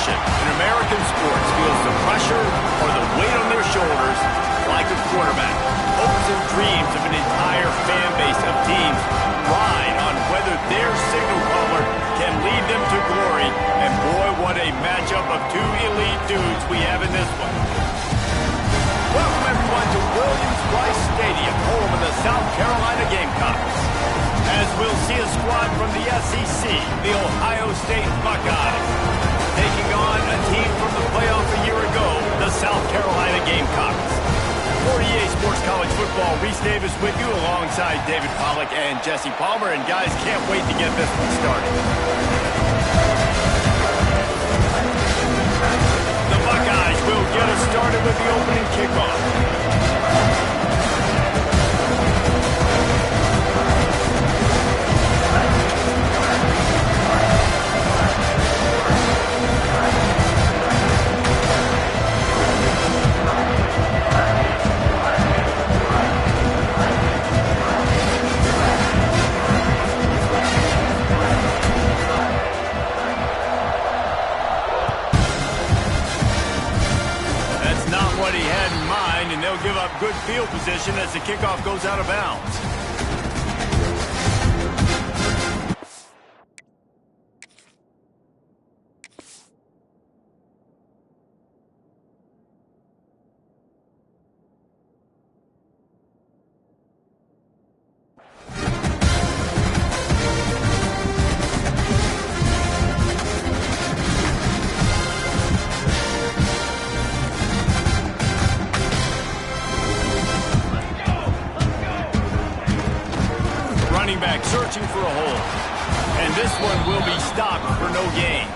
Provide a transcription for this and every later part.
position in American sports feels the pressure or the weight on their shoulders like a quarterback. Hopes and dreams of an entire fan base of teams ride on whether their signal caller can lead them to glory. And boy, what a matchup of two elite dudes we have in this one. Welcome everyone to Williams-Brice Stadium, home of the South Carolina Gamecocks. As we'll see a squad from the SEC, the Ohio State Buckeyes, taking on a team from the playoff a year ago, the South Carolina Gamecocks. For EA Sports College Football, Reese Davis with you alongside David Pollack and Jesse Palmer. And guys, can't wait to get this one started. The Buckeyes will get us started with the opening kickoff. What he had in mind, and they'll give up good field position as the kickoff goes out of bounds. Searching for a hole. And this one will be stopped for no gain.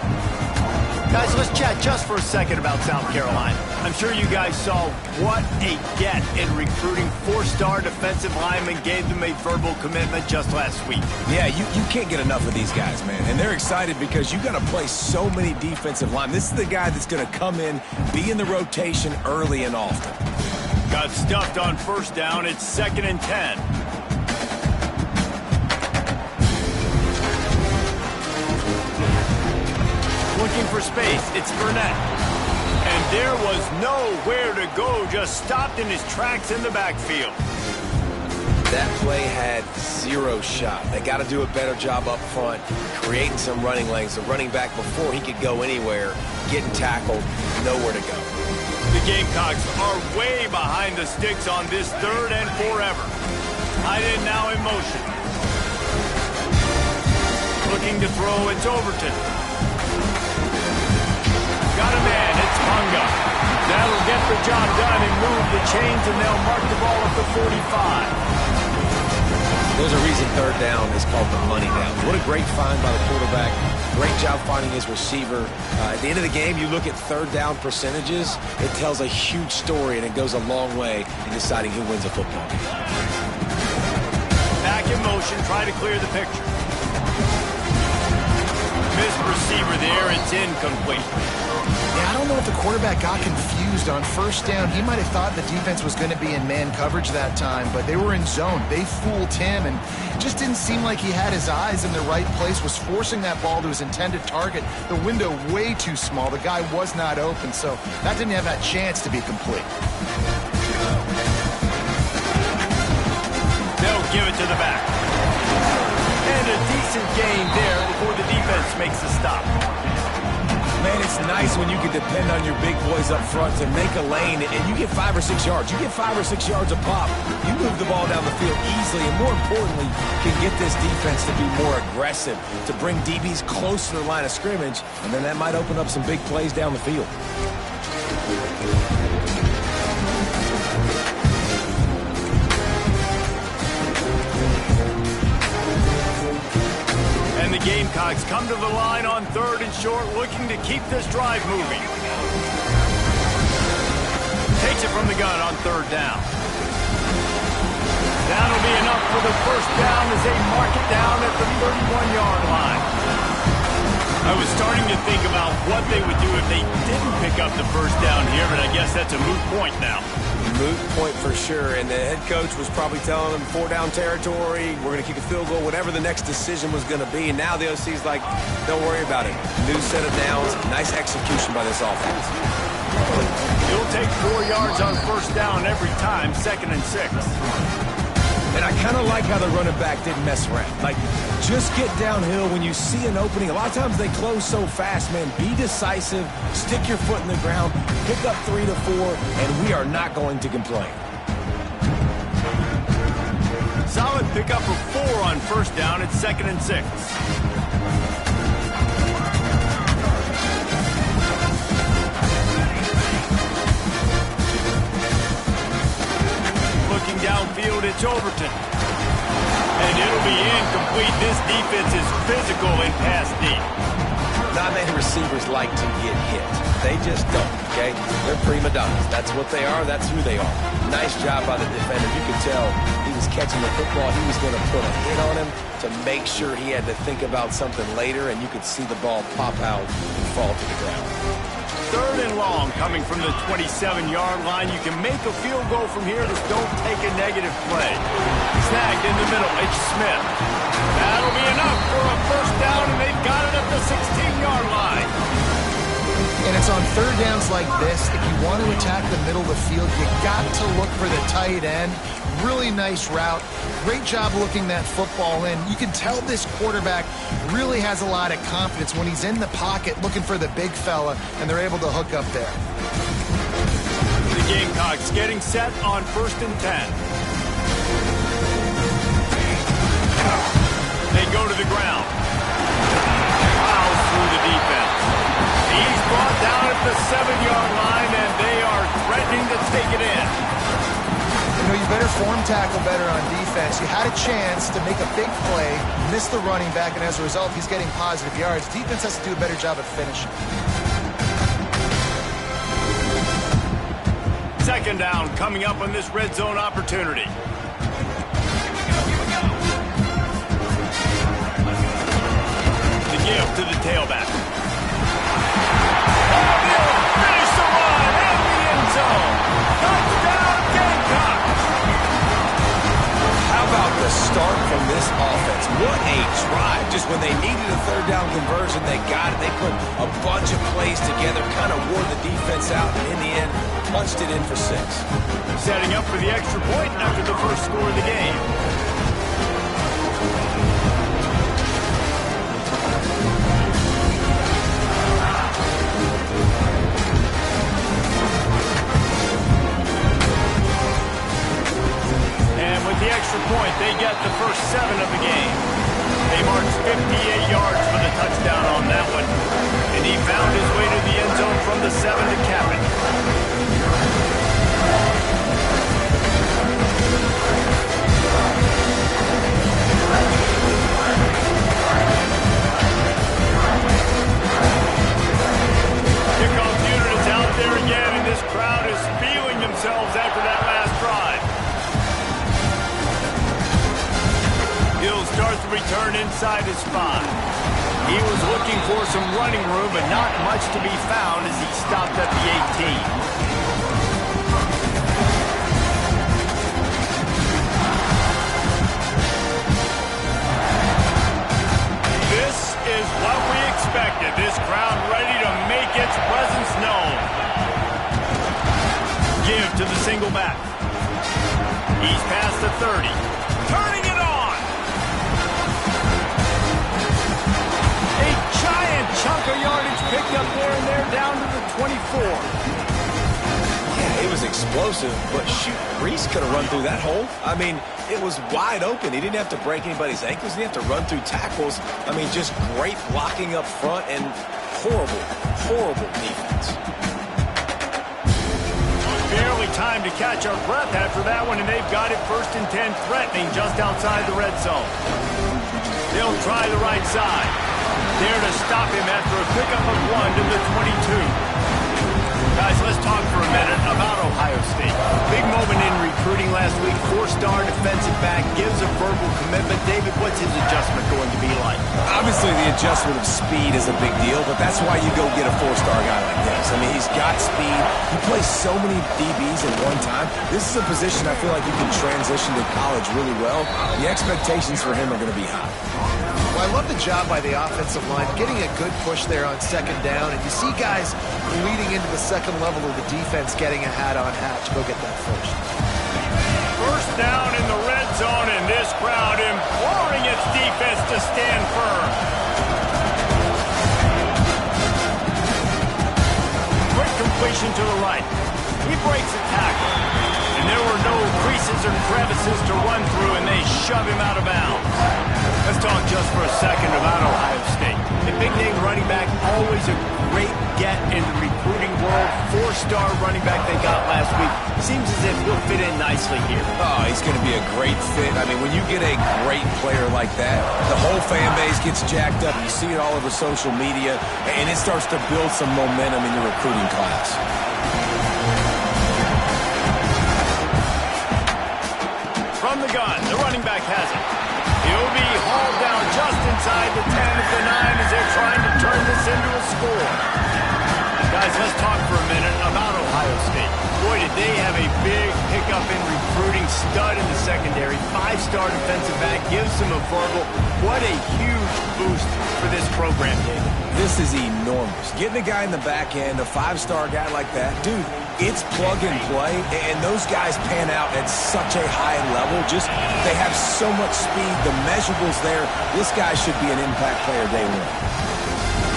Guys, let's chat just for a second about South Carolina. I'm sure you guys saw what a get in recruiting. Four-star defensive linemen gave them a verbal commitment just last week. Yeah, you can't get enough of these guys, man. And they're excited because you got to play so many defensive line. This is the guy that's going to come in, be in the rotation early and often. Got stuffed on first down. It's 2nd and 10. Looking for space, it's Burnett. And there was nowhere to go, just stopped in his tracks in the backfield. That play had zero shot. They got to do a better job up front, creating some running lanes. The running back, before he could go anywhere, getting tackled, nowhere to go. The Gamecocks are way behind the sticks on this 3rd and forever. Tight end now in motion. Looking to throw, it's Overton. Got a man, it's Punga. That'll get the job done and move the chains, and they'll mark the ball at the 45. There's a reason 3rd down is called the money down. What a great find by the quarterback. Great job finding his receiver. At the end of the game, you look at 3rd down percentages. It tells a huge story, and it goes a long way in deciding who wins a football game. Back in motion, try to clear the picture. Missed receiver there, it's incomplete. Yeah, I don't know if the quarterback got confused on first down. He might have thought the defense was going to be in man coverage that time, but they were in zone. They fooled him, and it just didn't seem like he had his eyes in the right place, was forcing that ball to his intended target. The window way too small. The guy was not open, so that didn't have that chance to be complete. They'll give it to the back. And a decent gain there before the defense makes the stop. Man, it's nice when you can depend on your big boys up front to make a lane, and you get 5 or 6 yards. You get 5 or 6 yards a pop. You move the ball down the field easily, and more importantly, can get this defense to be more aggressive, to bring DBs close to the line of scrimmage, and then that might open up some big plays down the field. And the Gamecocks come to the line on 3rd and short, looking to keep this drive moving. Takes it from the gun on 3rd down. That'll be enough for the first down as they mark it down at the 31-yard line. I was starting to think about what they would do if they didn't pick up the first down here, but I guess that's a moot point now. moot point for sure, and the head coach was probably telling them 4-down territory, we're going to kick a field goal, whatever the next decision was going to be. And now the OC's like, don't worry about it. New set of downs, nice execution by this offense. He'll take 4 yards on first down every time, 2nd and 6. And I kind of like how the running back didn't mess around. Like, just get downhill when you see an opening. A lot of times they close so fast, man. Be decisive, stick your foot in the ground, pick up 3 to 4, and we are not going to complain. Solid pickup of 4 on first down. It's 2nd and 6. Downfield, it's Overton. And it'll be incomplete. This defense is physical in pass deep. Not many receivers like to get hit. They just don't, okay? They're prima donnas. That's what they are. That's who they are. Nice job by the defender. You could tell he was catching the football. He was going to put a hit on him to make sure he had to think about something later, and you could see the ball pop out and fall to the ground. 3rd and long coming from the 27-yard line. You can make a field goal from here. Just don't take a negative play. Snagged in the middle. It's Smith. That'll be enough for a first down, and they've got it at the 16-yard line. And it's on 3rd downs like this. If you want to attack the middle of the field, you got to look for the tight end. Really nice route. Great job looking that football in. You can tell this quarterback really has a lot of confidence when he's in the pocket looking for the big fella, and they're able to hook up there. The Gamecocks getting set on 1st and 10. They go to the ground. Fouls through the defense. He's brought down at the 7-yard line, and they are threatening to take it in. You know, you better form tackle better on defense. You had a chance to make a big play, missed the running back, and as a result, he's getting positive yards. Defense has to do a better job of finishing. 2nd down coming up on this red zone opportunity. The give to the tailback. Finish the run in the end zone. Touchdown, Gamecocks. How about the start from this offense? What a drive. Just when they needed a 3rd down conversion, they got it. They put a bunch of plays together, kind of wore the defense out, and in the end, punched it in for 6. Setting up for the extra point after the first score of the game. And with the extra point, they get the first 7 of the game. They marched 58 yards for the touchdown on that one. And he found his way to the end zone from the 7 to cap it. Kickoff unit is out there again, and this crowd is feeling themselves after that last drive. He'll start the return inside his 5. He was looking for some running room, but not much to be found as he stopped at the 18. This is what we expected. This crowd ready to make its presence known. Give to the single back. He's past the 30. Turning it on. A giant chunk of yardage picked up there, and they're down to the 24. Yeah, it was explosive, but shoot, Reese could have run through that hole. I mean, it was wide open. He didn't have to break anybody's ankles. He didn't have to run through tackles. I mean, just great blocking up front and horrible, horrible defense. Barely time to catch our breath after that one, and they've got it 1st and 10, threatening just outside the red zone. They'll try the right side. There to stop him after a pickup of 1 to the 22. Guys, let's talk for a minute about Ohio State. Big moment in recruiting last week. 4-star defensive back gives a verbal commitment. David, what's his adjustment going to be like? Obviously, the adjustment of speed is a big deal, but that's why you go get a 4-star guy like this. I mean, he's got speed. He plays so many DBs at one time. This is a position I feel like you can transition to college really well. The expectations for him are going to be high. Well, I love the job by the offensive line, getting a good push there on second down, and you see guys leading into the second level of the defense getting a hat-on-hat to go get that first. First down in the red zone, and this crowd imploring its defense to stand firm. Quick completion to the right. He breaks a tackle, and there were no creases or crevices to run through, and they shove him out of bounds. Let's talk just for a second about Ohio State. A big-name running back, always a great get in the recruiting world. 4-star running back they got last week. Seems as if he'll fit in nicely here. Oh, he's going to be a great fit. I mean, when you get a great player like that, the whole fan base gets jacked up. You see it all over social media, and it starts to build some momentum in your recruiting class. From the gun, the running back has it. He'll be hauled down just inside the 10 at the 9 as they're trying to turn this into a score. Guys, let's talk for a minute about Ohio State. Boy, did they have a big pickup in recruiting. Stud in the secondary. 5-star defensive back gives them a verbal. What a huge boost for this program, David. This is enormous. Getting a guy in the back end, a 5-star guy like that, dude, it's plug and play, and those guys pan out at such a high level. Just, they have so much speed. The measurables there, this guy should be an impact player day one.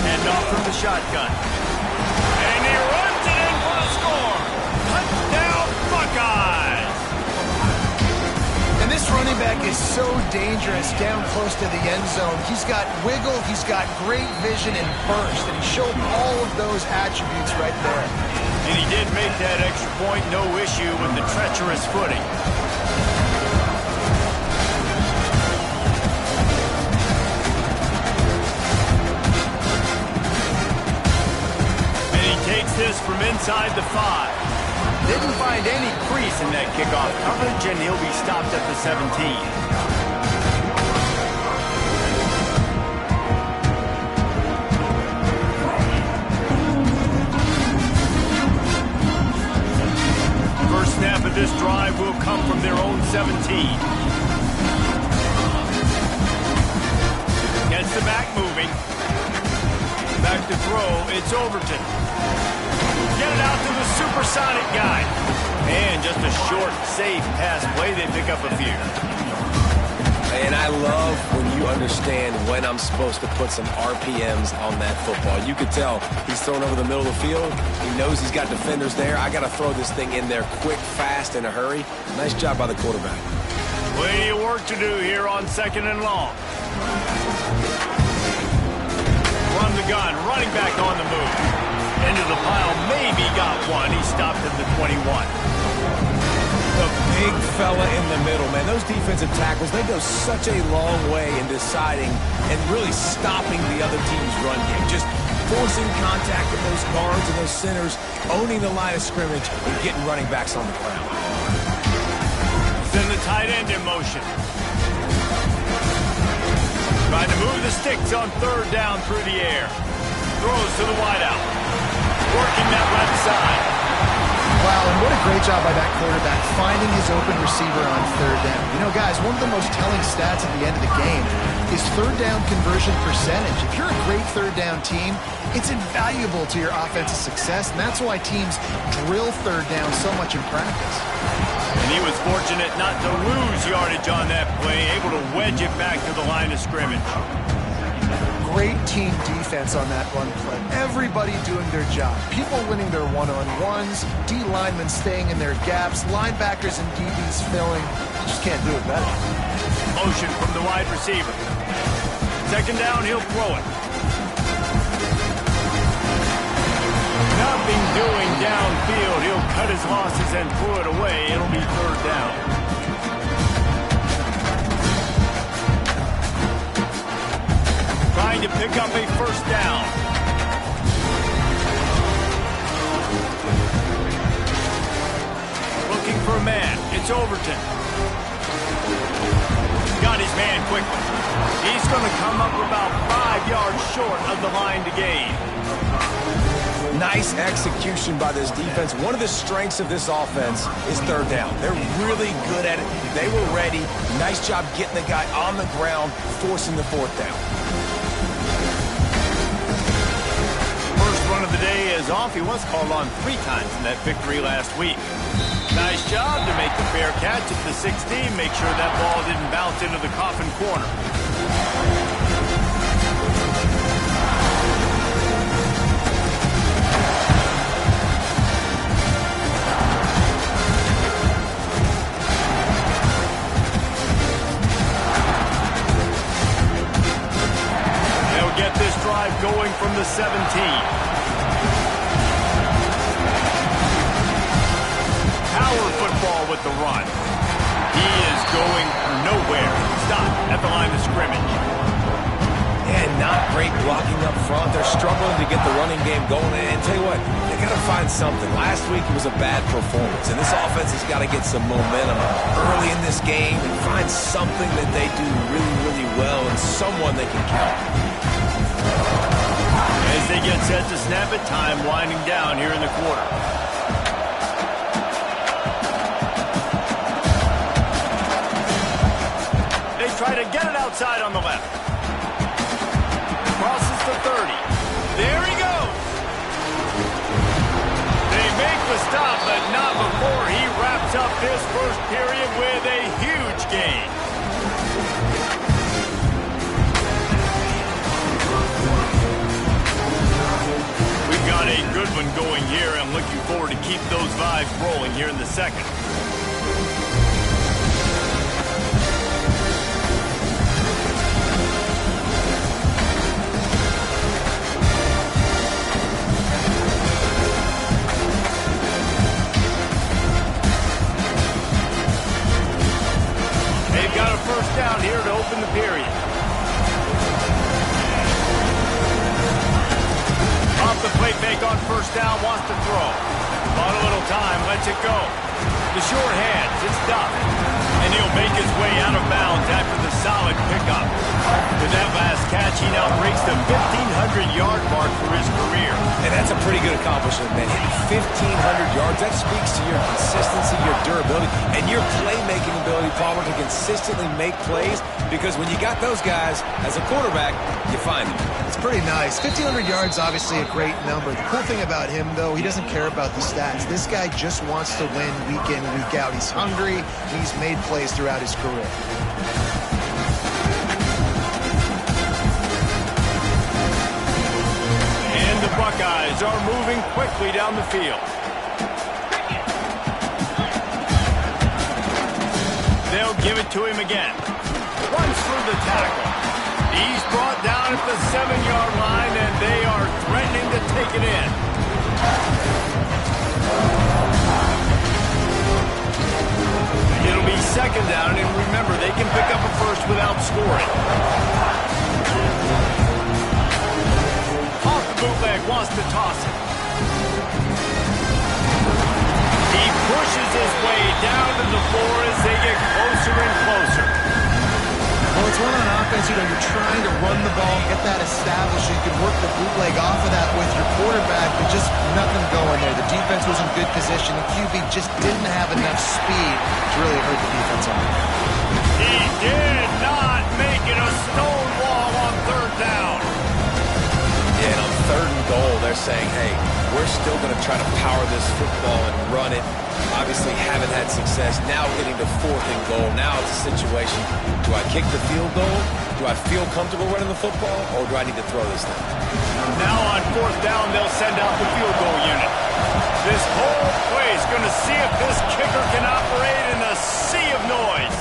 And off from the shotgun. And he runs it in for a score. Touchdown, Buckeyes! And this running back is so dangerous down close to the end zone. He's got wiggle, he's got great vision and burst, and he showed all of those attributes right there. And he did make that extra point, no issue with the treacherous footing. And he takes this from inside the 5. Didn't find any crease in that kickoff coverage, and he'll be stopped at the 17. First snap of this drive will come from their own 17. Gets the back moving. Back to throw, it's Overton. Get it out to the supersonic guy. And just a short, safe pass play. They pick up a few. And I love when you understand when I'm supposed to put some RPMs on that football. You could tell he's thrown over the middle of the field. He knows he's got defenders there. I got to throw this thing in there quick, fast, in a hurry. Nice job by the quarterback. Plenty of work to do here on 2nd and long. Run the gun, running back on the move. Into the pile, maybe got one. He stopped at the 21. The big fella in the middle, man. Those defensive tackles, they go such a long way in deciding and really stopping the other team's run game. Just forcing contact with those guards and those centers, owning the line of scrimmage, and getting running backs on the ground. Send the tight end in motion. Trying to move the sticks on 3rd down through the air. Throws to the wideout. Working that left side. Wow, and what a great job by that quarterback finding his open receiver on 3rd down. You know, guys, one of the most telling stats at the end of the game is 3rd down conversion percentage. If you're a great 3rd down team, it's invaluable to your offensive success, and that's why teams drill 3rd down so much in practice. And he was fortunate not to lose yardage on that play, able to wedge it back to the line of scrimmage. Great team defense on that run play. Everybody doing their job. People winning their one-on-ones, D linemen staying in their gaps, linebackers and DBs filling. You just can't do it better. Motion from the wide receiver. 2nd down, he'll throw it. Nothing doing downfield. He'll cut his losses and throw it away. It'll be 3rd down. Trying to pick up a 1st down. Overton. Got his man quickly. He's going to come up about 5 yards short of the line to gain. Nice execution by this defense. One of the strengths of this offense is third down. They're really good at it. They were ready. Nice job getting the guy on the ground, forcing the fourth down. First run of the day is off. He was called on 3 times in that victory last week. Nice job to make the fair catch at the 16. Make sure that ball didn't bounce into the coffin corner. Get this drive going from the 17. Power football with the run. He is going nowhere. Stop at the line of scrimmage. And not great blocking up front. They're struggling to get the running game going. And tell you what, they got to find something. Last week it was a bad performance, and this offense has got to get some momentum early in this game and find something that they do really, really well and someone they can count on. As they get set to snap it, time winding down here in the quarter. They try to get it outside on the left. Crosses the 30. There he goes. They make the stop, but not before he wraps up this first period with a huge gain. Got a good one going here. I'm looking forward to keep those vibes rolling here in the second. They've got a first down here to open the period. Off the play fake on first down, wants to throw. Bought a little time, lets it go. The short hands, it's Duff. And he'll make his way out of bounds after the solid pickup. With that last catch, he now breaks the 1,500-yard mark for his career. And that's a pretty good accomplishment, man. Hitting 1,500 yards, that speaks to your consistency, your durability, and your playmaking ability, Palmer, to consistently make plays. Because when you got those guys, as a quarterback, you find them. It's pretty nice. 1,500 yards, obviously a great number. The cool thing about him, though, he doesn't care about the stats. This guy just wants to win week in, week out. He's hungry, and he's made plays throughout his career. And the Buckeyes are moving quickly down the field. They'll give it to him again. Runs through the tackle. He's brought down at the 7-yard line, and they are threatening to take it in. It'll be second down, and remember, they can pick up a first without scoring. Off the bootleg, wants to toss it. He pushes his way down to the floor as they get closer and closer. Well, it's one on offense, you're trying to run the ball, get that established. You can work the bootleg off of that with your quarterback, but just nothing going there. The defense was in good position. The QB just didn't have enough speed to really hurt the defense on it. He did not make it a stone wall on third down. Yeah, and on third and goal, they're saying, hey, we're still going to try to power this football and run it. Obviously haven't had success. Now getting to fourth and goal. Now it's a situation, do I kick the field goal? Do I feel comfortable running the football? Or do I need to throw this thing? Now on fourth down, they'll send out the field goal unit. This whole play is going to see if this kicker can operate in a sea of noise.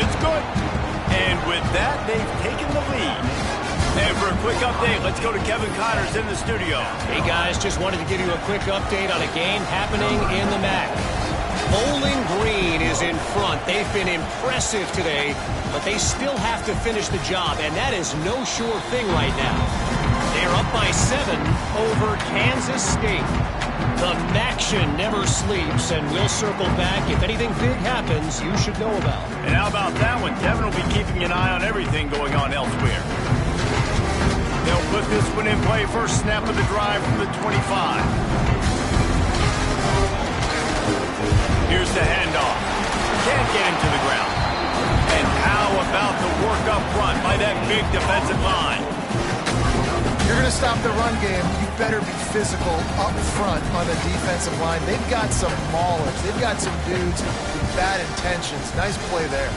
It's good. And with that, they've taken the lead. And for a quick update, let's go to Kevin Connors in the studio. Hey guys, just wanted to give you a quick update on a game happening in the MAC. Bowling Green is in front. They've been impressive today, but they still have to finish the job, and that is no sure thing right now. They're up by 7 over Kansas State. The Maction never sleeps, and we'll circle back. If anything big happens, you should know about. And how about that one? Devin will be keeping an eye on everything going on elsewhere. They'll put this one in play. First snap of the drive from the 25. Here's the handoff. Can't get him to the ground. And how about the work up front by that big defensive line? You're going to stop the run game, you better be physical up front on the defensive line. They've got some maulers. They've got some dudes with bad intentions. Nice play there.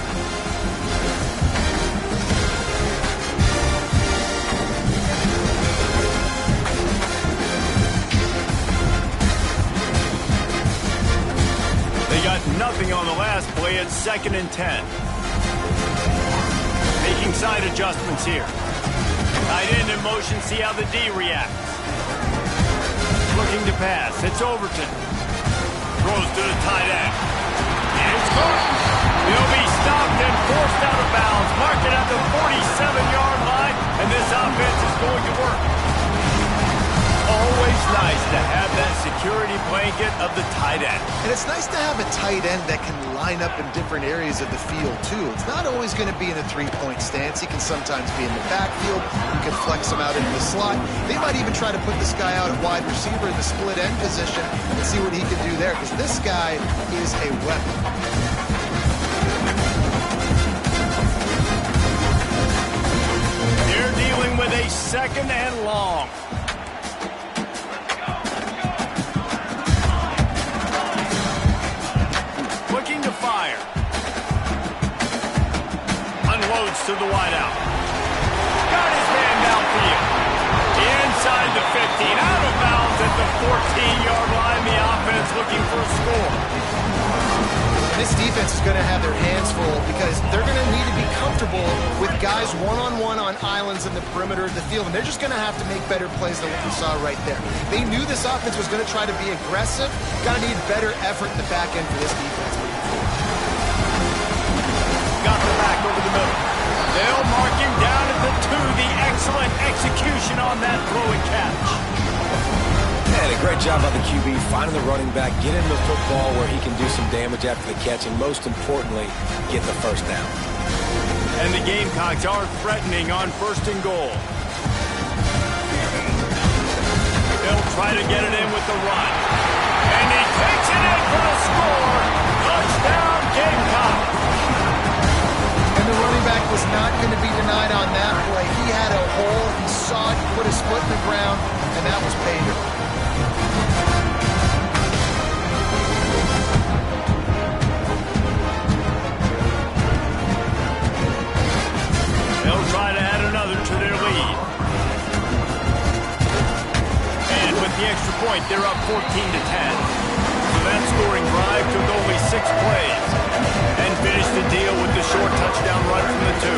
They got nothing on the last play. It's 2nd and 10. Making side adjustments here. Tight end in motion, see how the D reacts. Looking to pass, it's Overton. Throws to the tight end. And it's caught. He'll be stopped and forced out of bounds. Mark it at the 47-yard line, and this offense is going to work. Always nice to have that security blanket of the tight end. And it's nice to have a tight end that can line up in different areas of the field, too. It's not always going to be in a three-point stance. He can sometimes be in the backfield. You can flex him out into the slot. They might even try to put this guy out at wide receiver in the split end position and see what he can do there, because this guy is a weapon. They're dealing with a 2nd and long. Looking to fire. Unloads to the wideout. Got his man downfield. Inside the 15. Out of bounds at the 14-yard line. The offense looking for a score. This defense is going to have their hands full because they're going to need to be comfortable with guys one-on-one on islands in the perimeter of the field, and they're just going to have to make better plays than what we saw right there. They knew this offense was going to try to be aggressive. Got to need better effort in the back end for this defense. Got the back over the middle. They'll mark him down at the 2. The excellent execution on that throw and catch. And a great job by the QB finding the running back, get him the football where he can do some damage after the catch, and most importantly, get the first down. And the Gamecocks are threatening on 1st and goal. They'll try to get it in with the run. And he takes it in for the score. Touchdown, Gamecocks. And the running back was not going to be denied on that play. He had a hole, he saw it, put his foot in the ground, and that was pay dirt. They'll try to add another to their lead. And with the extra point, they're up 14 to 10. So that scoring drive took only 6 plays and finished the deal with the short touchdown run from the 2.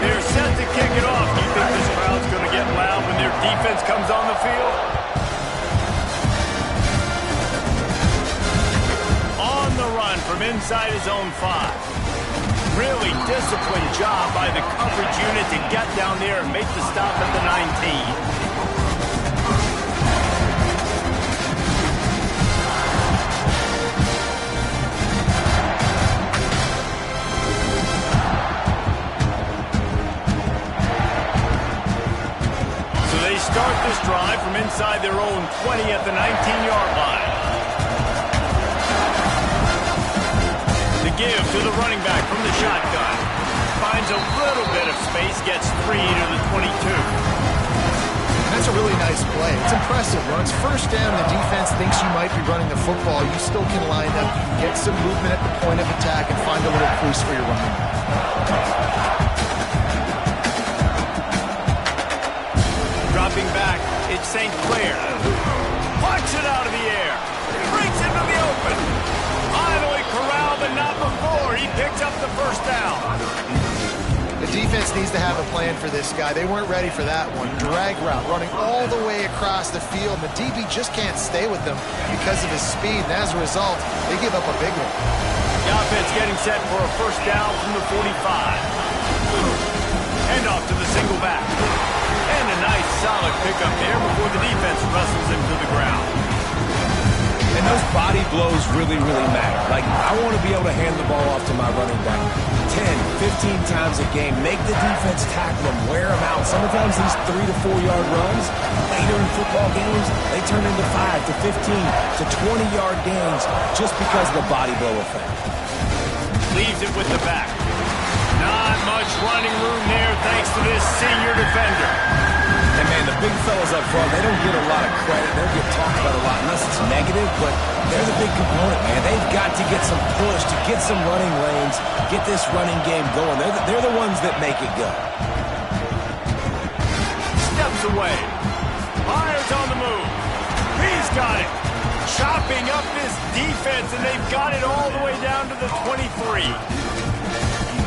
They're set to kick it off. Do you think this crowd's going to get loud when their defense comes on the field? On the run from inside his own 5. Really disciplined job by the coverage unit to get down there and make the stop at the 19. Start this drive from inside their own 20 at the 19-yard line. The give to the running back from the shotgun. Finds a little bit of space, gets 3 to the 22. That's a really nice play. It's impressive. When it's first down, the defense thinks you might be running the football. You still can line up, you can get some movement at the point of attack and find a little crease for your running back. Dropping back, it's St. Clair. Plucks it out of the air. Brings it to the open. Finally corralled, but not before. He picks up the first down. The defense needs to have a plan for this guy. They weren't ready for that one. Drag route, running all the way across the field. The DB just can't stay with them because of his speed, and as a result, they give up a big one. The offense getting set for a first down from the 45. Hand off to the single back. And a nice solid pickup there before the defense wrestles him to the ground. And those body blows really, really matter. Like, I want to be able to hand the ball off to my running back 10, 15 times a game. Make the defense tackle him, wear him out. Sometimes these 3 to 4 yard runs later in football games, they turn into 5 to 15 to 20 yard gains just because of the body blow effect. Leaves it with the back. Not much running room there thanks to this senior defender. And, man, the big fellas up front, they don't get a lot of credit. They don't get talked about a lot unless it's negative, but they're the big component, man. They've got to get some push, to get some running lanes, get this running game going. They're the ones that make it go. Steps away. Myers on the move. He's got it. Chopping up this defense, and they've got it all the way down to the 23.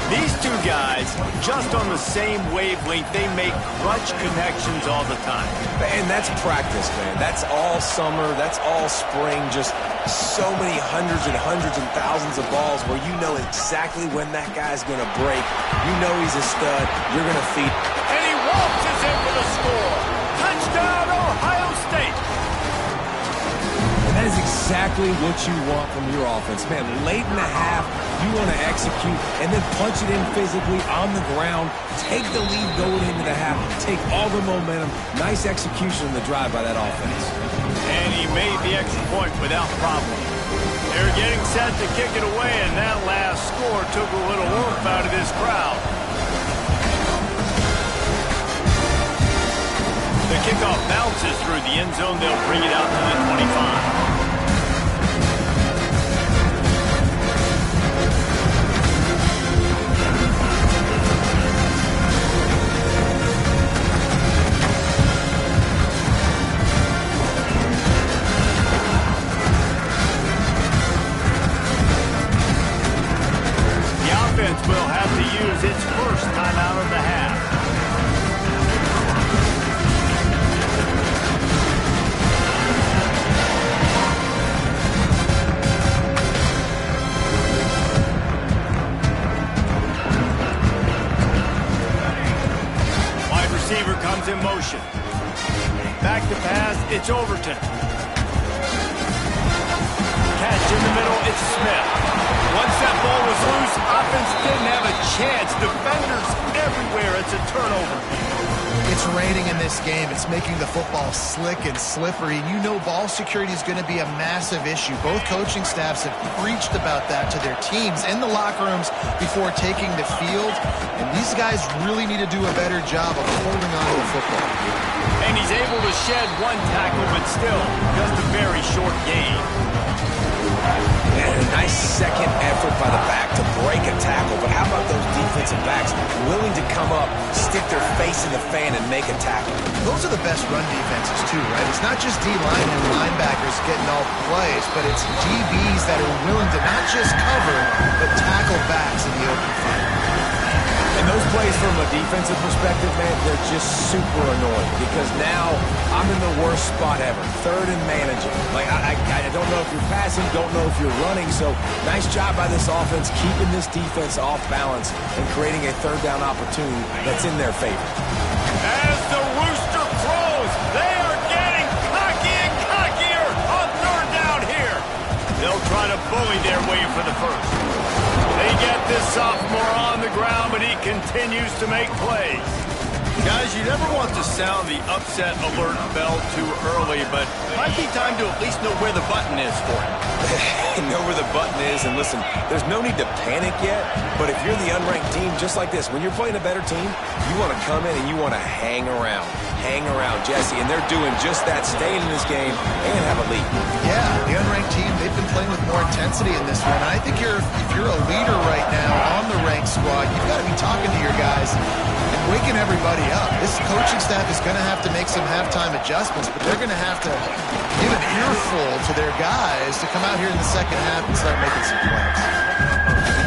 These two guys, just on the same wavelength, they make clutch connections all the time. And that's practice, man. That's all summer. That's all spring. Just so many hundreds and thousands of balls where you know exactly when that guy's going to break. You know he's a stud. You're going to feed. And he waltzes in for the score. Touchdown, Ohio State. And that is exactly what you want from your offense. Man, late in the half, you want to execute and then punch it in physically on the ground. Take the lead going into the half. Take all the momentum. Nice execution on the drive by that offense. And he made the extra point without problem. They're getting set to kick it away, and that last score took a little oomph out of this crowd. The kickoff bounces through the end zone. They'll bring it out to the 25. Will have to use its first timeout of the half. Wide receiver comes in motion. Back to pass, it's Overton. Catch in the middle, it's Smith. Once that ball was loose, offense didn't have a chance. Defenders everywhere. It's a turnover. It's raining in this game. It's making the football slick and slippery. You know ball security is going to be a massive issue. Both coaching staffs have preached about that to their teams in the locker rooms before taking the field. And these guys really need to do a better job of holding on to the football. And he's able to shed one tackle, but still just a very short gain. And a nice second effort by the back to break a tackle. But how about those defensive backs willing to come up, stick their face in the fan, and make a tackle? Those are the best run defenses, too, right? It's not just D-line and linebackers getting all the plays, but it's DBs that are willing to not just cover, but tackle backs in the open fight. And those plays from a defensive perspective, man, they're just super annoying because now I'm in the worst spot ever. Third and managing. Like, I don't know if you're passing, don't know if you're running. So nice job by this offense keeping this defense off balance and creating a third down opportunity that's in their favor. As the rooster crows, they are getting cocky and cockier on third down here. They'll try to bully their way for the first. They get this sophomore on the ground, but he continues to make plays. Guys, you never want to sound the upset alert bell too early, but it might be time to at least know where the button is for him. Know where the button is, and listen, there's no need to panic yet, but if you're the unranked team, just like this, when you're playing a better team, you want to come in and you want to hang around, Jesse, and they're doing just that, staying in this game and have a lead. Yeah, the unranked team, they've been playing with more intensity in this one. I think if you're a leader right now on the ranked squad, you've got to be talking to your guys and waking everybody up. This coaching staff is going to have to make some halftime adjustments, but they're going to have to give an earful to their guys to come out here in the second half and start making some plays.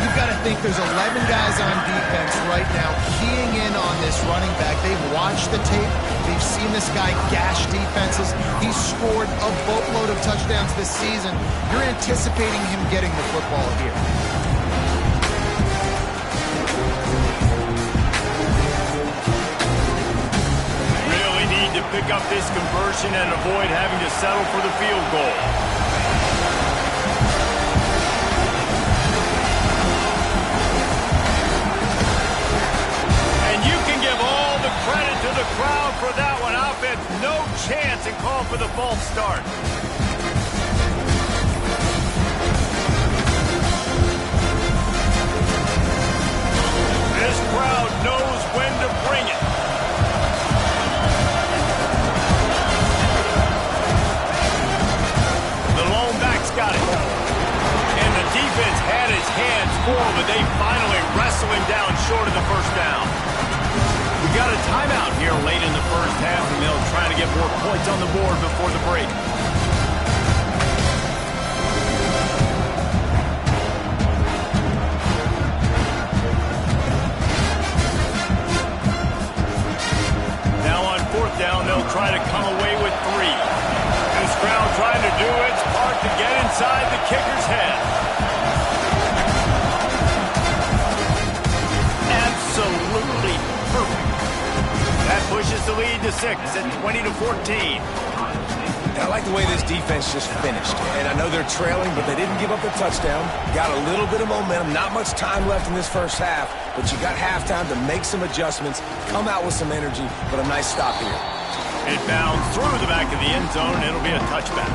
You've got to think there's 11 guys on defense right now keying in on this running back. They've watched the tape. They've seen this guy gash defenses. He's scored a boatload of touchdowns this season. You're anticipating him getting the football here. to pick up this conversion and avoid having to settle for the field goal. And you can give all the credit to the crowd for that one. Offense, no chance, and call for the false start. This crowd knows when to bring it. The lone back's got it. And the defense had his hands full, but they finally wrestle him down short of the first down. We got a timeout here late in the first half, and they'll try to get more points on the board before the break. Down, they'll try to come away with 3. This crowd trying to do its part to get inside the kicker's head. Absolutely perfect. That pushes the lead to 6 at 20-14. I like the way this defense just finished. And I know they're trailing, but they didn't give up the touchdown. Got a little bit of momentum. Not much time left in this first half, but you got halftime to make some adjustments, come out with some energy, but a nice stop here. It bounds through the back of the end zone. It'll be a touchback.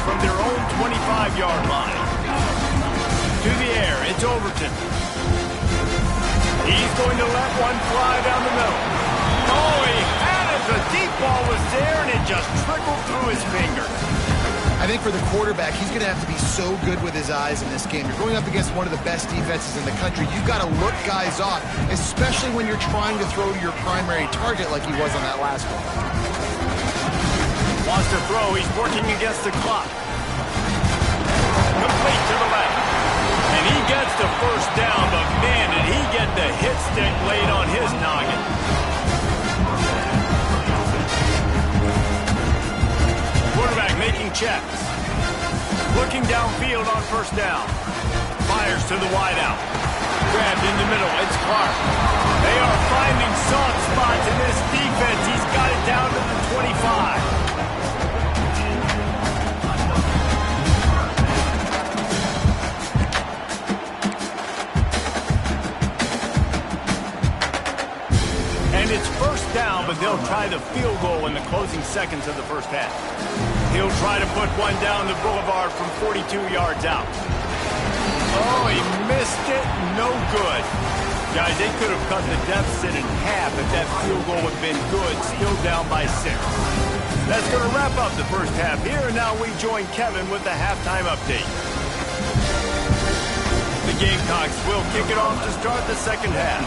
From their own 25-yard line. To the air, it's Overton. He's going to let one fly down the middle. Oh, he had it. The deep ball was there, and it just trickled through his fingers. I think for the quarterback, he's going to have to be so good with his eyes in this game. You're going up against one of the best defenses in the country. You've got to look guys off, especially when you're trying to throw to your primary target like he was on that last one. Wants to throw. He's working against the clock. Complete to the left. And he gets the first down, but man, did he get the hit stick laid on his noggin. Quarterback making checks. Looking downfield on first down. Fires to the wideout. Grabbed in the middle. It's Clark. They are finding soft spots in this defense. He's got it down to the 25. And it's first down, but they'll try the field goal in the closing seconds of the first half. He'll try to put one down the boulevard from 42 yards out. Oh, he missed it. No good. Guys, they could have cut the deficit in half if that field goal had been good. Still down by 6. That's going to wrap up the first half here. And now we join Kevin with the halftime update. The Gamecocks will kick it off to start the second half.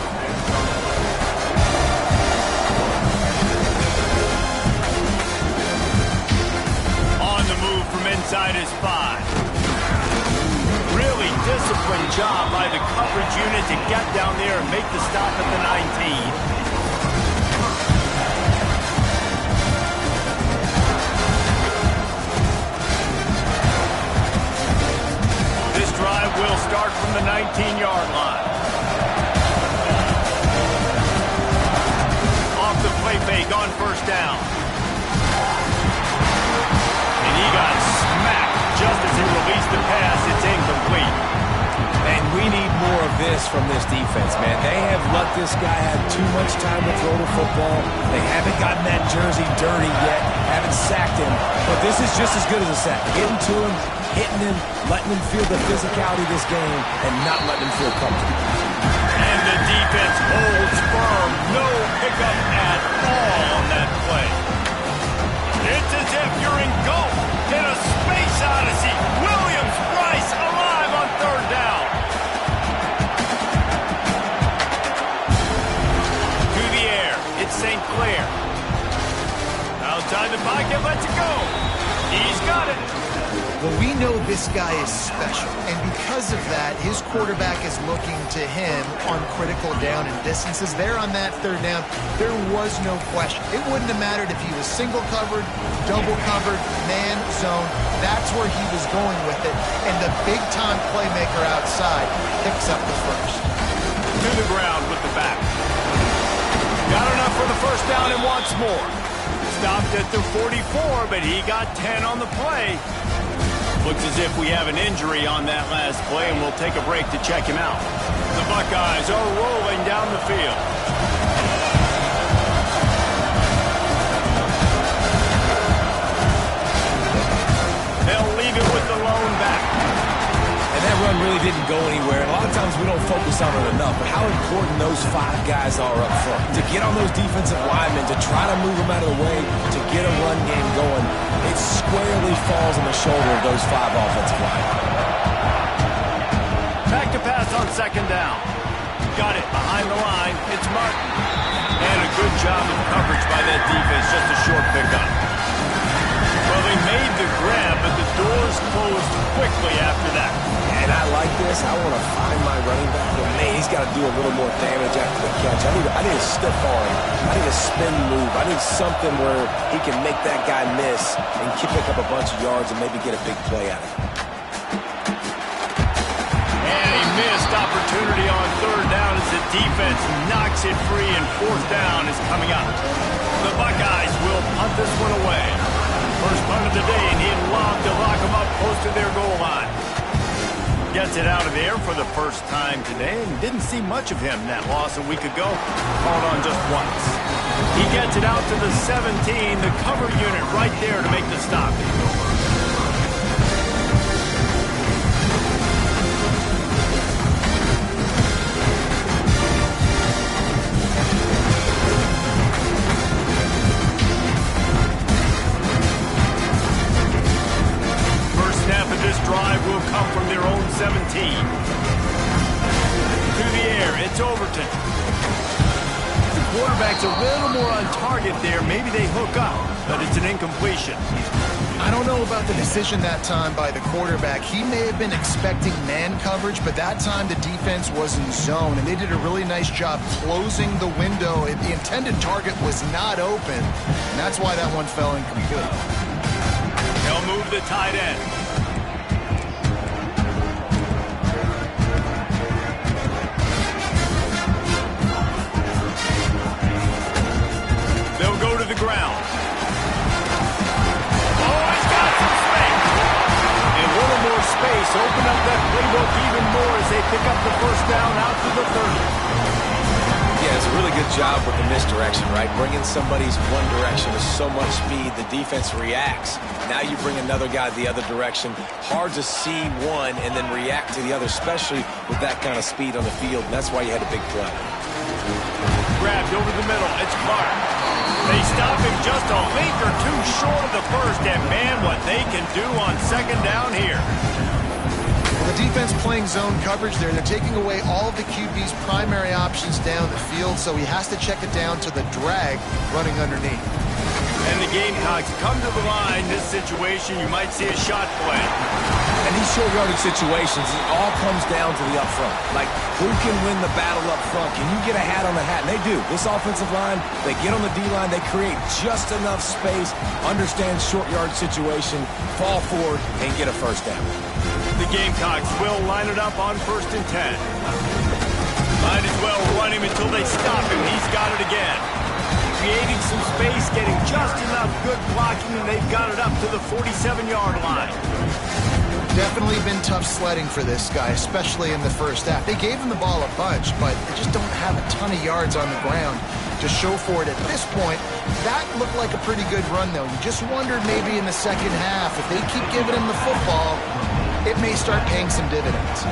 Move from inside his 5. Really disciplined job by the coverage unit to get down there and make the stop at the 19. This drive will start from the 19-yard line. Off the play fake on first down. He got smacked just as he released the pass. It's incomplete. And we need more of this from this defense, man. They have let this guy have too much time to throw the football. They haven't gotten that jersey dirty yet, haven't sacked him. But this is just as good as a sack. Getting to him, hitting him, letting him feel the physicality of this game, and not letting him feel comfortable. And the defense holds firm. No pickup at all on that play. It's as if you're engulfed in a space odyssey. Williams-Brice alive on third down. To the air, it's St. Clair. Outside the pocket, lets it go. He's got this guy is special. And because of that, his quarterback is looking to him on critical down and distances. There on that third down, there was no question. It wouldn't have mattered if he was single covered, double covered, man, zone. That's where he was going with it. And the big-time playmaker outside picks up the first. To the ground with the back. Got enough for the first down and wants more. Stopped at the 44, but he got 10 on the play. Looks as if we have an injury on that last play, and we'll take a break to check him out. The Buckeyes are rolling down the field. They'll leave it with the lone back. And that run really didn't go anywhere. And a lot of times we don't focus on it enough, but how important those 5 guys are up front. To get on those defensive linemen, to try to move them out of the way, to get a run game going, it squarely falls on the shoulder of those 5 offensive linemen. Back to pass on second down. Got it behind the line. It's Martin. And a good job of coverage by that defense. Just a short pickup. Well, they made the grab, but the doors closed quickly after that. And I like this. I want to find my running back. But man, he's got to do a little more damage after the catch. I need a stiff arm. I need a spin move. I need something where he can make that guy miss and pick up a bunch of yards and maybe get a big play out of it. And a missed opportunity on third down as the defense knocks it free, and fourth down is coming up. The Buckeyes will punt this one away. First punt of the day, and he'd love to lock them up close to their goal line. Gets it out of the air for the first time today, and didn't see much of him that loss a week ago. Called on just once. He gets it out to the 17, the cover unit right there to make the stop. This drive will come from their own 17. To the air, it's Overton. The quarterback's a little more on target there. Maybe they hook up, but it's an incompletion. I don't know about the decision that time by the quarterback. He may have been expecting man coverage, but that time the defense was in zone, and they did a really nice job closing the window. The intended target was not open, and that's why that one fell incomplete. They'll move the tight end. They'll go to the ground. Oh, he's got some space. And a little more space. Open up that playbook even more as they pick up the first down out to the 30. Yeah, it's a really good job with the misdirection, right? Bringing somebody's one direction with so much speed, the defense reacts. Now you bring another guy the other direction. Hard to see one and then react to the other, especially with that kind of speed on the field. And that's why you had a big play. Grabbed over the middle. It's Clark. They stop him just a link or two short of the first, and man, what they can do on second down here. Well, the defense playing zone coverage there. They're taking away all of the QB's primary options down the field, so he has to check it down to the drag running underneath. And the Gamecocks come to the line. This situation, you might see a shot play. And these short yardage situations, it all comes down to the up front. Like, who can win the battle up front? Can you get a hat on the hat? And they do. This offensive line, they get on the D-line, they create just enough space, understand short yard situation, fall forward, and get a first down. The Gamecocks will line it up on 1st and 10. Might as well run him until they stop him. He's got it again. Creating some space, getting just enough good blocking, and they've got it up to the 47-yard line. Definitely been tough sledding for this guy, especially in the first half. They gave him the ball a bunch, but they just don't have a ton of yards on the ground to show for it at this point. That looked like a pretty good run, though. You just wondered maybe in the second half, if they keep giving him the football, it may start paying some dividends.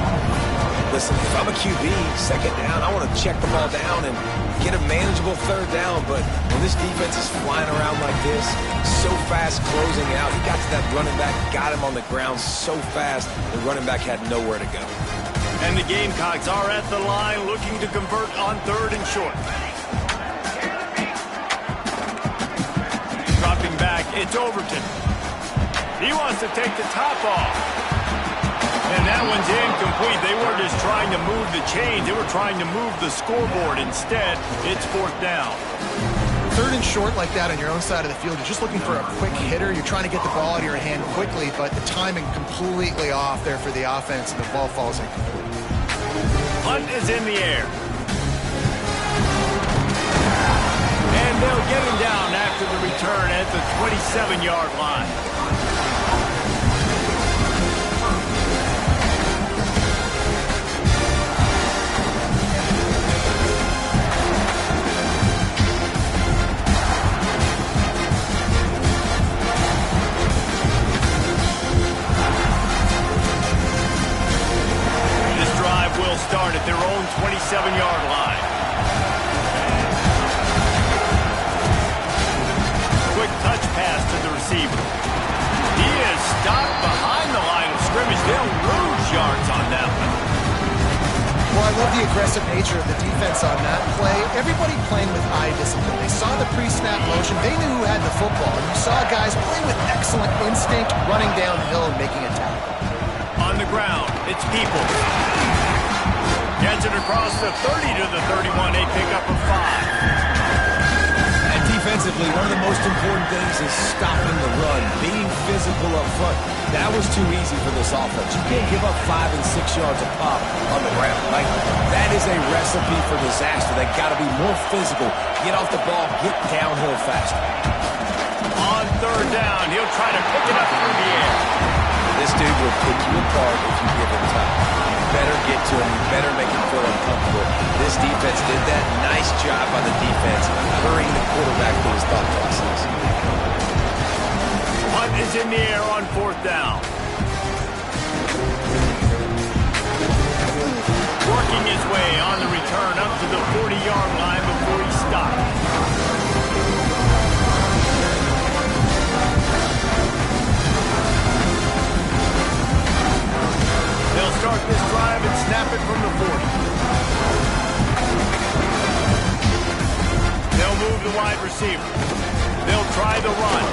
Listen, if I'm a QB, second down, I want to check the ball down and get a manageable third down. But when this defense is flying around like this, so fast closing out, he got to that running back, got him on the ground so fast, the running back had nowhere to go. And the Gamecocks are at the line looking to convert on 3rd and short. Dropping back, it's Overton. He wants to take the top off. And that one's incomplete. They weren't just trying to move the chains. They were trying to move the scoreboard. Instead, it's fourth down. Third and short like that on your own side of the field, you're just looking for a quick hitter. You're trying to get the ball out of your hand quickly, but the timing completely off there for the offense, and the ball falls incomplete. Punt is in the air. And they'll get him down after the return at the 27-yard line. Will start at their own 27-yard line. Quick touch pass to the receiver. He is stopped behind the line of scrimmage. They'll lose yards on that one. Well, I love the aggressive nature of the defense on that play. Everybody playing with eye discipline. They saw the pre-snap motion. They knew who had the football. And you saw guys playing with excellent instinct, running downhill and making a tackle. On the ground, it's People. Gets it across the 30 to the 31. They pick up a 5. And defensively, one of the most important things is stopping the run, being physical up front. That was too easy for this offense. You can't give up 5 and 6 yards a pop on the ground. Like, that is a recipe for disaster. They've got to be more physical, get off the ball, get downhill faster. On third down, he'll try to pick it up through the air. This dude will pick you apart if you give him time. You better get to him. You better make him feel uncomfortable. This defense did that. Nice job by the defense, hurrying the quarterback through his thought process. Punt is in the air on fourth down. Working his way on the return up to the 40-yard line before he stopped. They'll start this drive and snap it from the 40. They'll move the wide receiver. They'll try the run.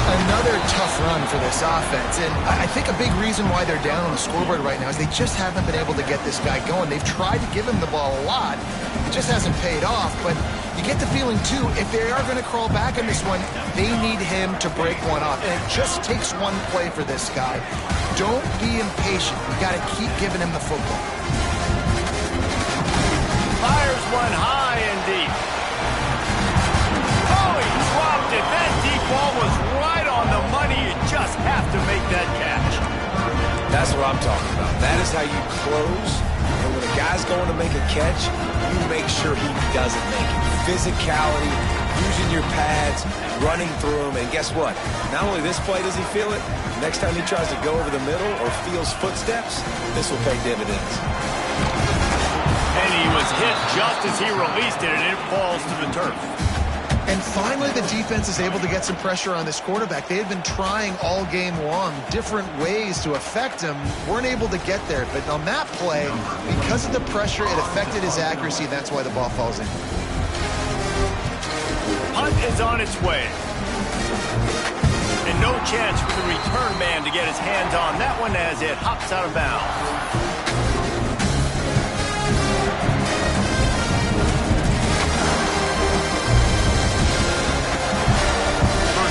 Another tough run for this offense, and I think a big reason why they're down on the scoreboard right now is they just haven't been able to get this guy going. They've tried to give him the ball a lot. It just hasn't paid off, but you get the feeling, too, if they are going to crawl back in this one, they need him to break one off, and it just takes one play for this guy. Don't be impatient. You got to keep giving him the football. Fires one high and deep. Oh, he dropped it. That deep ball was right on the money. You just have to make that catch. That's what I'm talking about. That is how you close. And when a guy's going to make a catch, you make sure he doesn't make it. Physicality, using your pads, running through them, and guess what? Not only this play does he feel it, next time he tries to go over the middle or feels footsteps, this will pay dividends. And he was hit just as he released it, and it falls to the turf. And finally, the defense is able to get some pressure on this quarterback. They had been trying all game long different ways to affect him. Weren't able to get there. But on that play, because of the pressure, it affected his accuracy. That's why the ball falls in. Punt is on its way. And no chance for the return man to get his hands on that one as it hops out of bounds.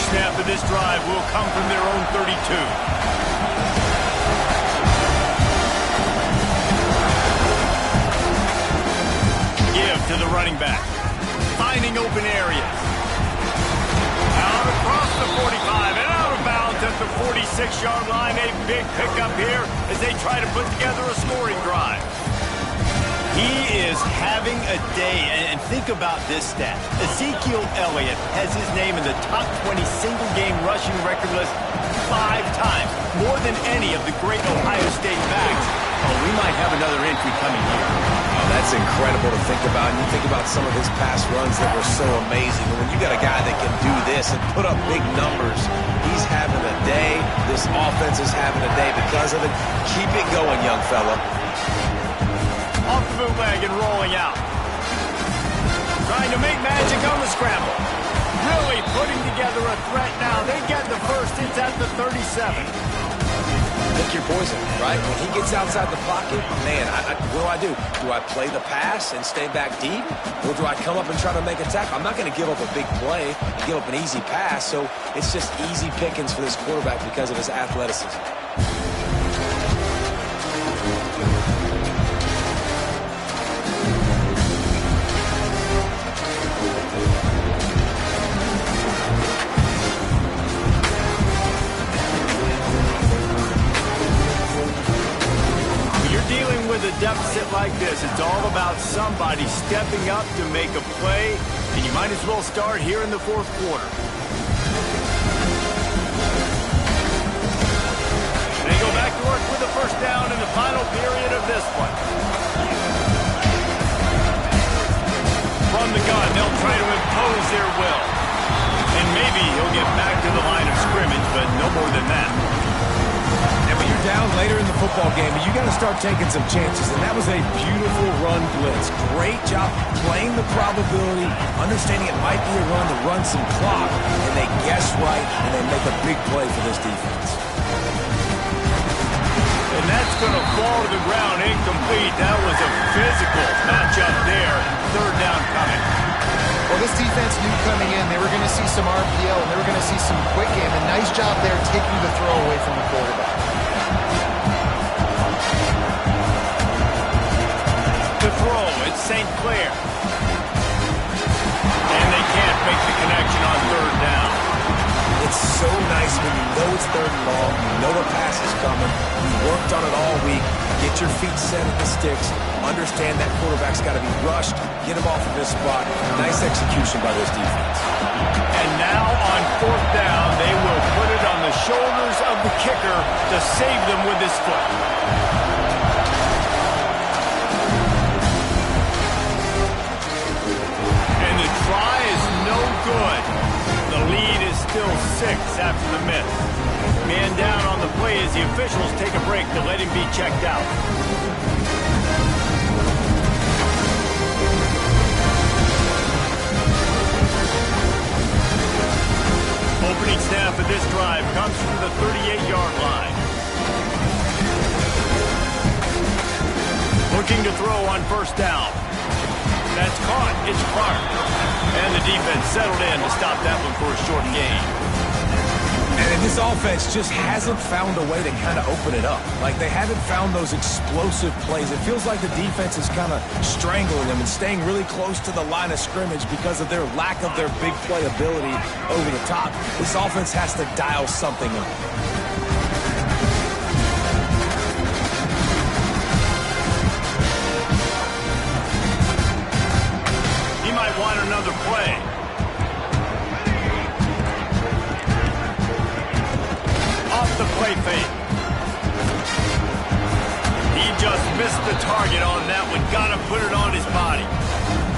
Snap of this drive will come from their own 32. Give to the running back. Finding open areas. Out across the 45 and out of bounds at the 46-yard line. A big pickup here as they try to put together a scoring drive. He is having a day, and think about this stat. Ezekiel Elliott has his name in the top 20 single-game rushing record list 5 times, more than any of the great Ohio State backs. Oh, we might have another entry coming here. Oh, that's incredible to think about. And you think about some of his past runs that were so amazing. And when you got a guy that can do this and put up big numbers, he's having a day. This offense is having a day because of it. Keep it going, young fella. Off the bootleg and rolling out. Trying to make magic on the scramble. Really putting together a threat now. They get the first. It's at the 37. Pick your poison, right? When he gets outside the pocket, man, what do? Do I play the pass and stay back deep? Or do I come up and try to make a tackle? I'm not going to give up a big play and give up an easy pass, so it's just easy pickings for this quarterback because of his athleticism. A deficit like this, it's all about somebody stepping up to make a play, and you might as well start here in the fourth quarter. They go back to work with the first down in the final period of this one. From the gun, they'll try to impose their will. And maybe he'll get back to the line of scrimmage, but no more than that. When you're down later in the football game, you got to start taking some chances, and that was a beautiful run blitz. Great job playing the probability, understanding it might be a run to run some clock, and they guess right, and they make a big play for this defense. And that's going to fall to the ground incomplete. That was a physical matchup there. Third down coming. Well, this defense knew coming in they were going to see some RPO, and they were going to see some quick game. And nice job there taking the throw away from the quarterback. To throw, it's St. Clair. And they can't make the connection on third down. It's so nice when you know it's third and long, you know a pass is coming, you worked on it all week, get your feet set at the sticks, understand that quarterback's got to be rushed, get him off of this spot. Nice execution by this defense. And now on fourth down, they will put it on the shoulders of the kicker to save them with his foot. And the try is no good. The lead is still 6 after the miss. Man down on the play as the officials take a break to let him be checked out. Opening snap of this drive comes from the 38-yard line. Looking to throw on first down. That's caught. It's Clark. And the defense settled in to stop that one for a short gain. And this offense just hasn't found a way to kind of open it up. Like, they haven't found those explosive plays. It feels like the defense is kind of strangling them and staying really close to the line of scrimmage because of their lack of their big play ability over the top. This offense has to dial something up. He might want another play. The play fake. He just missed the target on that one. Got to put it on his body.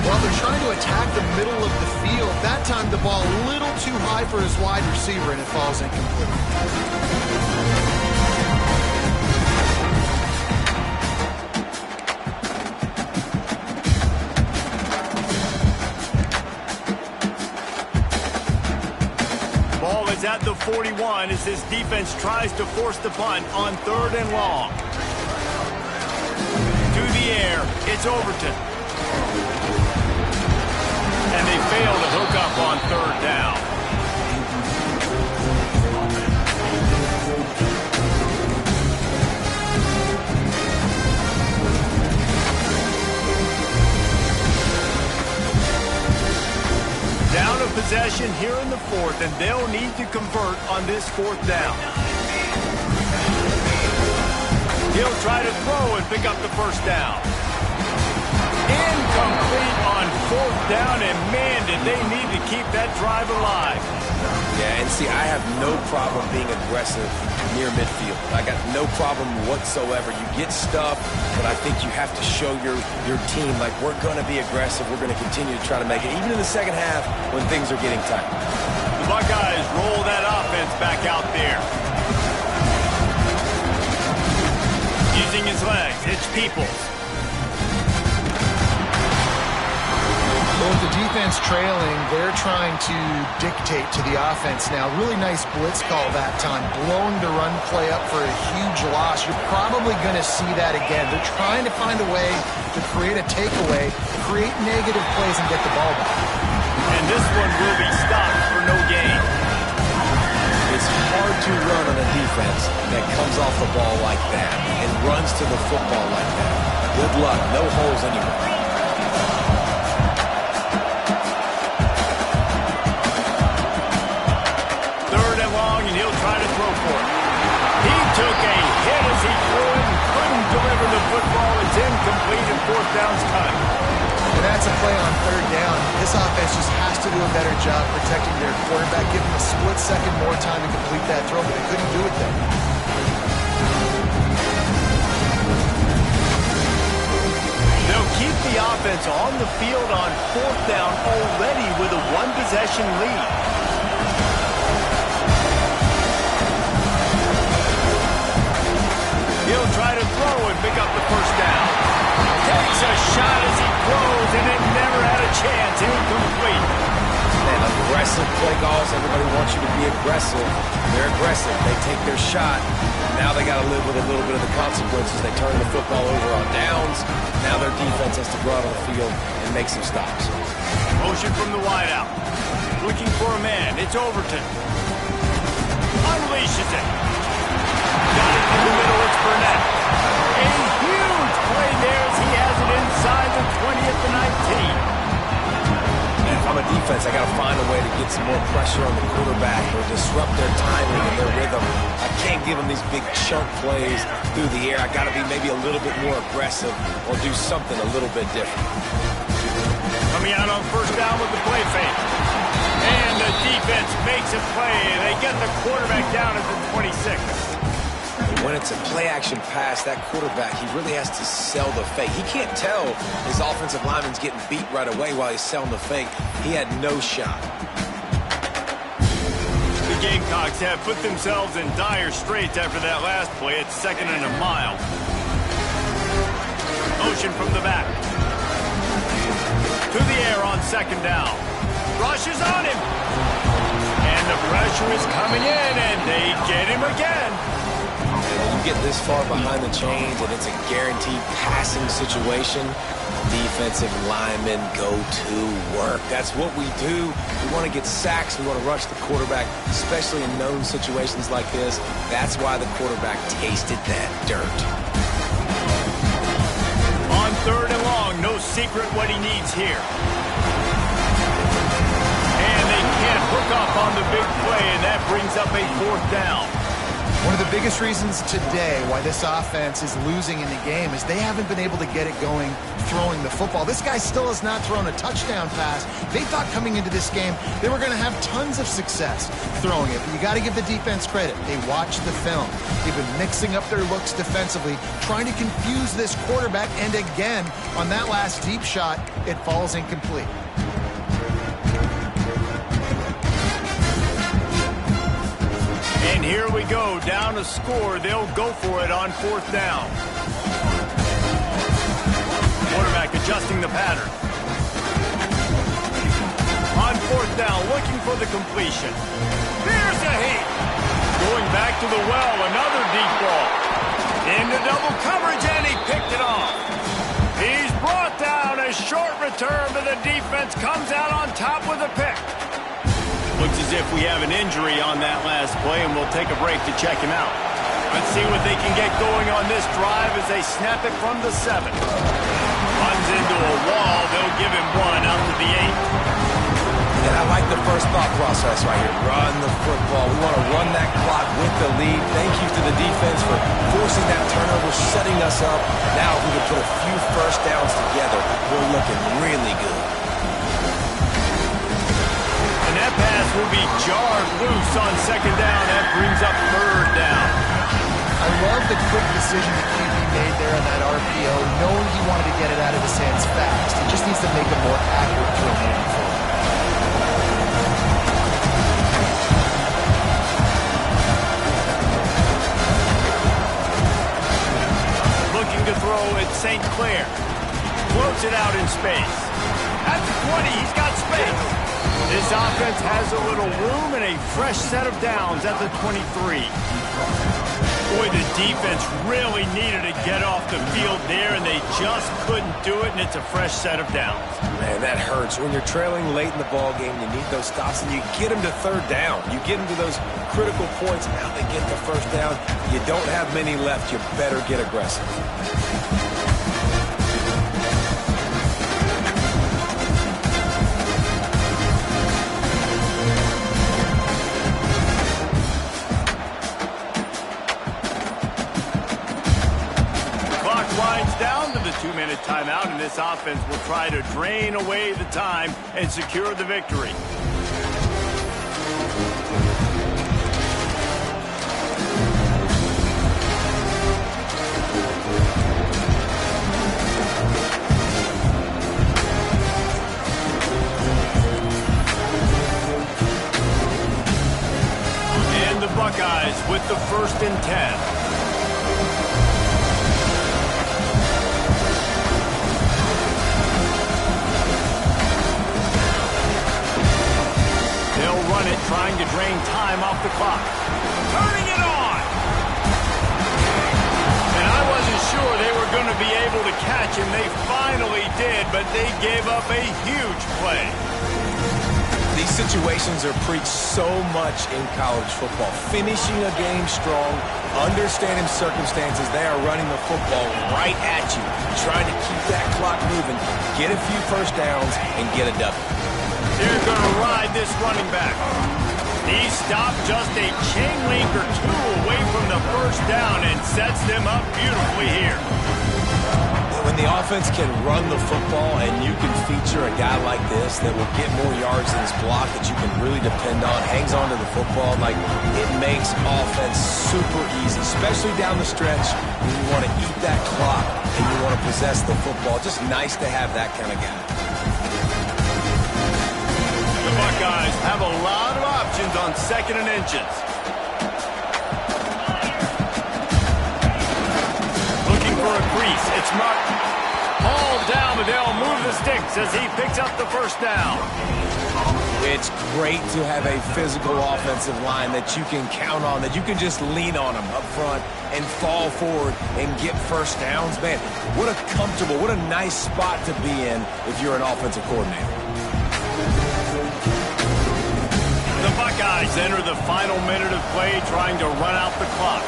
Well, they're trying to attack the middle of the field. That time the ball a little too high for his wide receiver, and it falls incomplete. At the 41 as this defense tries to force the punt on third and long. To the air, it's Overton. And they fail to hook up on third down. Down of possession here in the fourth, and they'll need to convert on this fourth down. He'll try to throw and pick up the first down. Incomplete on fourth down, and man, did they need to keep that drive alive. Yeah, and see, I have no problem being aggressive near midfield. I got no problem whatsoever. You get stuff, but I think you have to show your team, like, we're going to be aggressive. We're going to continue to try to make it, even in the second half when things are getting tight. The Buckeyes roll that offense back out there. Using his legs, it's Peoples. Well, with the defense trailing, they're trying to dictate to the offense now. Really nice blitz call that time, blowing the run play up for a huge loss. You're probably going to see that again. They're trying to find a way to create a takeaway, create negative plays, and get the ball back. And this one will be stopped for no gain. It's hard to run on a defense that comes off the ball like that and runs to the football like that. Good luck. No holes anywhere. Took a hit as he threw it and couldn't deliver the football. It's incomplete and fourth down's cut. And that's a play on third down. This offense just has to do a better job protecting their quarterback, give them a split second more time to complete that throw, but they couldn't do it then. They'll keep the offense on the field on fourth down already with a one-possession lead. He'll try to throw and pick up the first down. Takes a shot as he throws, and it never had a chance. Incomplete. Man, aggressive play calls. Everybody wants you to be aggressive. They're aggressive. They take their shot. Now they got to live with a little bit of the consequences. They turn the football over on downs. Now their defense has to go out on the field and make some stops. Motion from the wideout. Looking for a man. It's Overton. Unleashes it. Got it in the middle, it's Burnett. A huge play there as he has it inside the 20 at the 19. And if I'm a defense, I got to find a way to get some more pressure on the quarterback or disrupt their timing and their rhythm. I can't give them these big chunk plays through the air. I got to be maybe a little bit more aggressive or do something a little bit different. Coming out on first down with the play fake. And the defense makes a play. They get the quarterback down at the 26. When it's a play-action pass, that quarterback, he really has to sell the fake. He can't tell his offensive lineman's getting beat right away while he's selling the fake. He had no shot. The Gamecocks have put themselves in dire straits after that last play. It's 2nd and a mile. Motion from the back. To the air on 2nd down. Rushes on him. And the pressure is coming in, and they get him again. You get this far behind the chains and it's a guaranteed passing situation, defensive linemen go to work. That's what we do. We want to get sacks. We want to rush the quarterback, especially in known situations like this. That's why the quarterback tasted that dirt. On 3rd and long, no secret what he needs here. And they can't hook up on the big play, and that brings up a 4th down. One of the biggest reasons today why this offense is losing in the game is they haven't been able to get it going throwing the football. This guy still has not thrown a touchdown pass. They thought coming into this game they were going to have tons of success throwing it, but you got to give the defense credit. They watched the film. They've been mixing up their looks defensively, trying to confuse this quarterback, and again, on that last deep shot, it falls incomplete. And here we go, down to score. They'll go for it on 4th down. Quarterback adjusting the pattern. On 4th down, looking for the completion. There's a heat. Going back to the well, another deep ball. Into double coverage, and he picked it off. He's brought down. A short return, but the defense comes out on top with a pick. Looks as if we have an injury on that last play, and we'll take a break to check him out. Let's see what they can get going on this drive as they snap it from the 7. Runs into a wall. They'll give him one out to the 8. And I like the first thought process right here. Run the football. We want to run that clock with the lead. Thank you to the defense for forcing that turnover, setting us up. Now if we can put a few first downs together, we're looking really good. That pass will be jarred loose on 2nd down. That brings up 3rd down. I love the quick decision that QB made there on that RPO, knowing he wanted to get it out of his hands fast. He just needs to make a more accurate throw moving forward. Looking to throw at St. Clair. Floats it out in space. At the 20, he's got space. This offense has a little room and a fresh set of downs at the 23. Boy, the defense really needed to get off the field there, and they just couldn't do it, and it's a fresh set of downs. Man, that hurts. When you're trailing late in the ball game, you need those stops, and you get them to third down. You get them to those critical points. Now they get the first down. You don't have many left. You better get aggressive. Down to the 2-minute timeout, and this offense will try to drain away the time and secure the victory. And the Buckeyes with the 1st and 10. Run it, trying to drain time off the clock. Turning it on! And I wasn't sure they were going to be able to catch him. They finally did, but they gave up a huge play. These situations are preached so much in college football. Finishing a game strong, understanding circumstances. They are running the football right at you, trying to keep that clock moving, get a few first downs, and get a W. They're going to ride this running back. He stopped just a chain link or two away from the first down and sets them up beautifully here. When the offense can run the football and you can feature a guy like this that will get more yards than his block that you can really depend on, hangs on to the football, like it makes offense super easy, especially down the stretch when you want to eat that clock and you want to possess the football. Just nice to have that kind of guy. The Buckeyes have a lot of options on 2nd and inches. Looking for a crease. It's marked. Hauled down, but they'll move the sticks as he picks up the first down. It's great to have a physical offensive line that you can count on, that you can just lean on them up front and fall forward and get first downs. Man, what a comfortable, what a nice spot to be in if you're an offensive coordinator. The Buckeyes enter the final minute of play trying to run out the clock.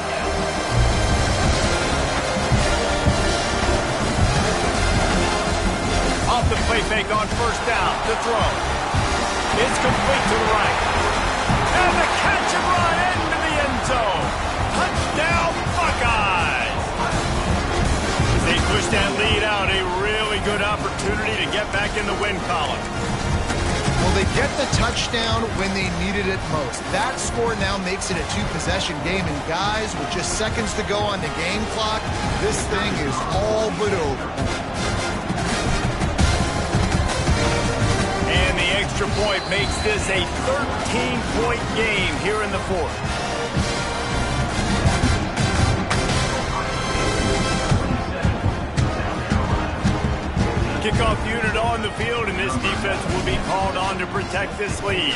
Off the play fake on first down to throw. It's complete to the right. And the catch and run into the end zone. Touchdown Buckeyes! As they push that lead out, a really good opportunity to get back in the win column. Well, they get the touchdown when they needed it most. That score now makes it a 2-possession game, and guys, with just seconds to go on the game clock, this thing is all but over. And the extra point makes this a 13-point game here in the 4th. Kickoff unit on the field, and this defense will be called on to protect this lead.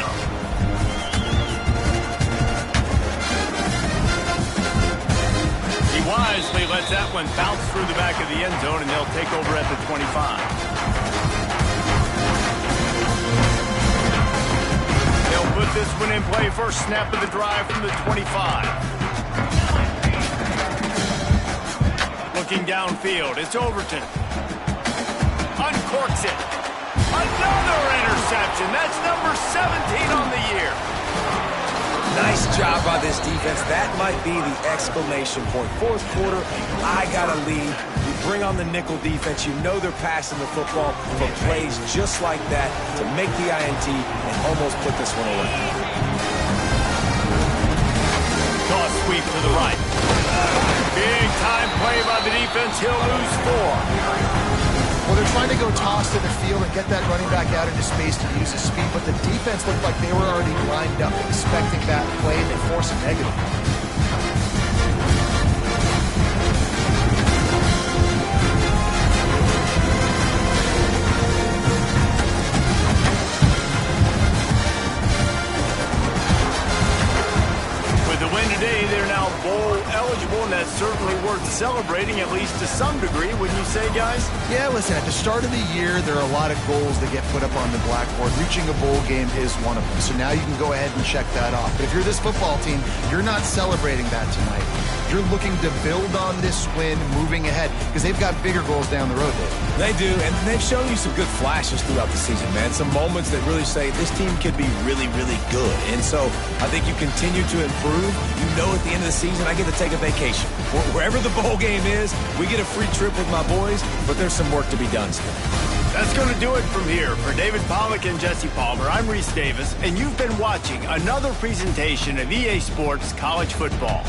He wisely lets that one bounce through the back of the end zone, and they'll take over at the 25. They'll put this one in play. First snap of the drive from the 25. Looking downfield, it's Overton. Uncorks it. Another interception. That's number 17 on the year. Nice job by this defense. That might be the exclamation point. 4th quarter, I got a lead. You bring on the nickel defense. You know they're passing the football for plays just like that to make the INT and almost put this one away. Toss sweep to the right. Big time play by the defense. He'll lose 4. Well, they're trying to go toss to the field and get that running back out into space to use his speed, but the defense looked like they were already lined up expecting that play, and they force a negative. celebrating, at least to some degree, wouldn't you say, guys? Yeah, listen, at the start of the year, there are a lot of goals that get put up on the blackboard. Reaching a bowl game is one of them. So now you can go ahead and check that off. But if you're this football team, you're not celebrating that tonight. You're looking to build on this win moving ahead because they've got bigger goals down the road, Dave. They do, and they've shown you some good flashes throughout the season, man. Some moments that really say this team could be really, really good. And so I think you continue to improve. You know at the end of the season, I get to take a vacation. Wherever the bowl game is, we get a free trip with my boys, but there's some work to be done still. That's going to do it from here. For David Pollack and Jesse Palmer, I'm Reese Davis, and you've been watching another presentation of EA Sports College Football.